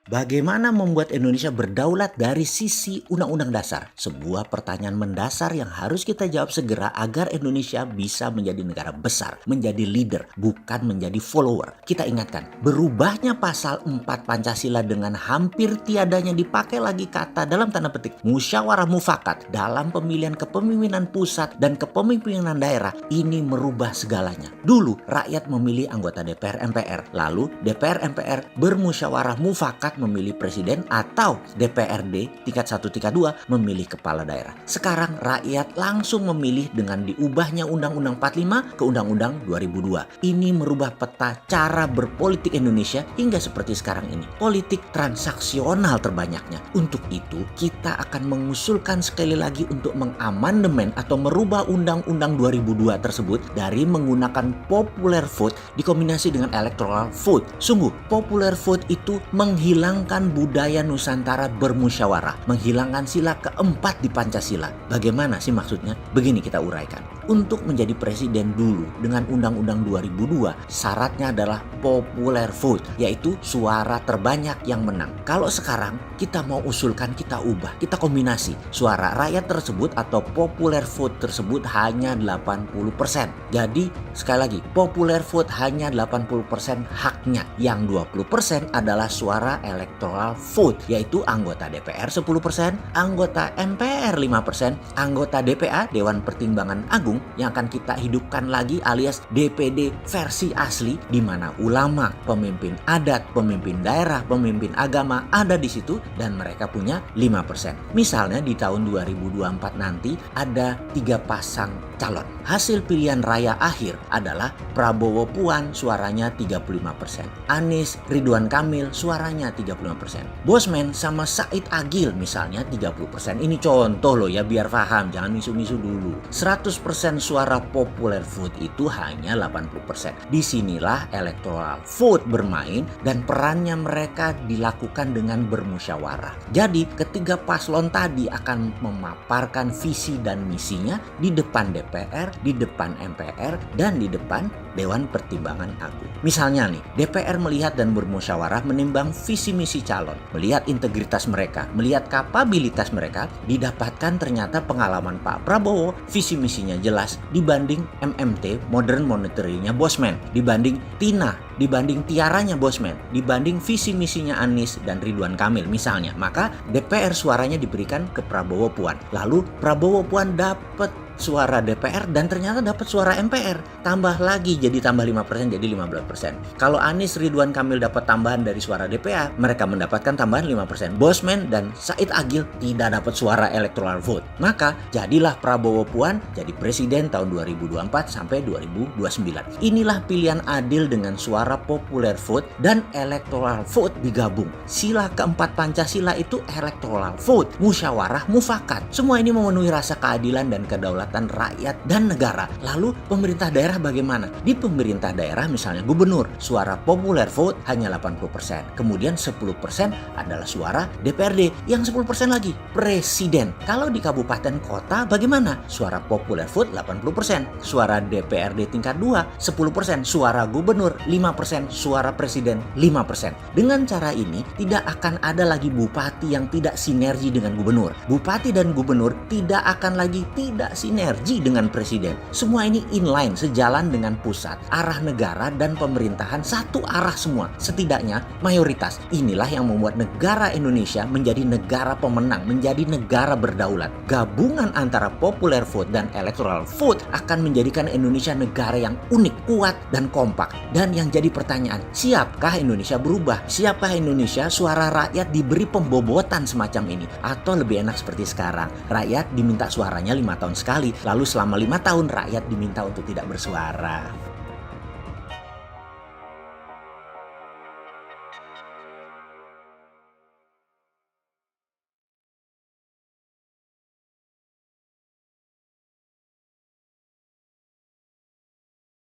Bagaimana membuat Indonesia berdaulat dari sisi undang-undang dasar? Sebuah pertanyaan mendasar yang harus kita jawab segera agar Indonesia bisa menjadi negara besar, menjadi leader, bukan menjadi follower. Kita ingatkan, berubahnya pasal 4 Pancasila dengan hampir tiadanya dipakai lagi kata dalam tanda petik musyawarah mufakat dalam pemilihan kepemimpinan pusat dan kepemimpinan daerah ini merubah segalanya. Dulu rakyat memilih anggota DPR MPR, lalu DPR MPR bermusyawarah mufakat memilih presiden atau DPRD tingkat 1 tingkat 2 memilih kepala daerah. Sekarang rakyat langsung memilih dengan diubahnya Undang-Undang 45 ke Undang-Undang 2002. Ini merubah peta cara berpolitik Indonesia hingga seperti sekarang ini. Politik transaksional terbanyaknya. Untuk itu kita akan mengusulkan sekali lagi untuk mengamandemen atau merubah Undang-Undang 2002 tersebut dari menggunakan popular vote dikombinasi dengan electoral vote. Sungguh popular vote itu menghilangkan budaya Nusantara bermusyawarah, menghilangkan sila keempat di Pancasila. Bagaimana sih maksudnya? Begini kita uraikan. Untuk menjadi presiden dulu dengan Undang-Undang 2002, syaratnya adalah popular vote, yaitu suara terbanyak yang menang. Kalau sekarang kita mau usulkan, kita ubah, kita kombinasi. Suara rakyat tersebut atau popular vote tersebut hanya 80%. Jadi sekali lagi, popular vote hanya 80% haknya. Yang 20% adalah suara electoral vote, yaitu anggota DPR 10%, anggota MPR 5%, anggota DPA Dewan Pertimbangan Agung yang akan kita hidupkan lagi alias DPD versi asli, di mana ulama, pemimpin adat, pemimpin daerah, pemimpin agama ada di situ dan mereka punya 5%. Misalnya di tahun 2024 nanti ada 3 pasang calon. Hasil pilihan raya akhir adalah Prabowo Puan suaranya 35%, Anies Ridwan Kamil suaranya 35%, Bosman sama Said Agil misalnya 30%. Ini contoh loh ya, biar paham, jangan misu-misu dulu. 100% suara popular vote itu hanya 80%. Disinilah electoral vote bermain dan perannya mereka dilakukan dengan bermusyawarah. Jadi ketiga paslon tadi akan memaparkan visi dan misinya di depan DPR, di depan MPR, dan di depan Dewan Pertimbangan Agung. Misalnya nih, DPR melihat dan bermusyawarah menimbang visi misi calon, melihat integritas mereka, melihat kapabilitas mereka, didapatkan ternyata pengalaman Pak Prabowo, visi misinya jelas dibanding MMT, Modern Monetary-nya Bosman, dibanding Tina, dibanding tiaranya Bosman, dibanding visi misinya Anies dan Ridwan Kamil misalnya. Maka DPR suaranya diberikan ke Prabowo Puan. Lalu Prabowo Puan dapat suara DPR dan ternyata dapat suara MPR. Tambah lagi jadi tambah 5% jadi 15%. Kalau Anies Ridwan Kamil dapat tambahan dari suara DPA, mereka mendapatkan tambahan 5%. Bosman dan Said Agil tidak dapat suara electoral vote. Maka jadilah Prabowo Puan jadi presiden tahun 2024 sampai 2029. Inilah pilihan adil dengan suara popular vote dan electoral vote digabung. Sila keempat Pancasila itu electoral vote, musyawarah mufakat. Semua ini memenuhi rasa keadilan dan kedaulatan rakyat dan negara. Lalu pemerintah daerah bagaimana? Di pemerintah daerah misalnya gubernur, suara popular vote hanya 80%. Kemudian 10% adalah suara DPRD, yang 10% lagi presiden. Kalau di kabupaten kota bagaimana? Suara popular vote 80%, suara DPRD tingkat 2 10%, suara gubernur 5%, suara presiden 5%. Dengan cara ini tidak akan ada lagi bupati yang tidak sinergi dengan gubernur. Bupati dan gubernur tidak akan lagi tidak sinergi dengan presiden. Semua ini inline, sejalan dengan pusat. Arah negara dan pemerintahan satu arah semua. Setidaknya mayoritas. Inilah yang membuat negara Indonesia menjadi negara pemenang, menjadi negara berdaulat. Gabungan antara popular vote dan electoral vote akan menjadikan Indonesia negara yang unik, kuat, dan kompak. Dan yang jadi pertanyaan, siapkah Indonesia berubah? Siapkah Indonesia suara rakyat diberi pembobotan semacam ini? Atau lebih enak seperti sekarang, rakyat diminta suaranya 5 tahun sekali, lalu selama 5 tahun rakyat diminta untuk tidak bersuara.